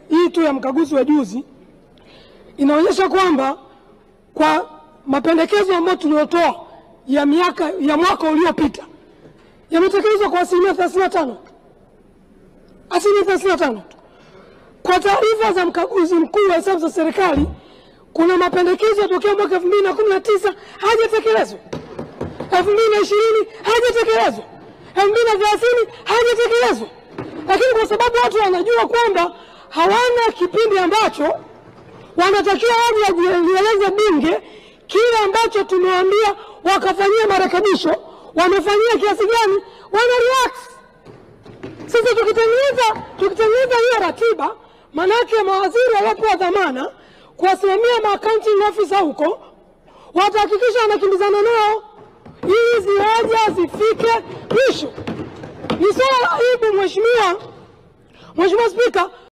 Hii tu ya mkaguzi wa juzi inaonyesha kwamba kwa mapendekezo ambayo tuliotoa ya mwaka uliopita yametekelezwa kwa asilimia 35. Asilimia 35. Kwa taarifa za mkaguzi mkuu wa hesabu za serikali, kuna mapendekezo tokea mwaka 2019 hajatekelezwa. 2020 hajatekelezwa. 2030 hajatekelezwa. Lakini kwa sababu watu wanajua kwamba hawana kipindi ambacho wanatakiwa wajieleze bunge kile ambacho tumewaambia wakafanyia marekebisho, wamefanyia kiasi gani, wana relax. Sasa tukitengeneza hiyo ratiba, manake mawaziri walipopewa dhamana kuwasimamia ma-accounting officer huko, watahakikisha wanakimbizana nao hizi hoja zifike mwisho. Ni swala la aibu, Mheshimiwa Spika.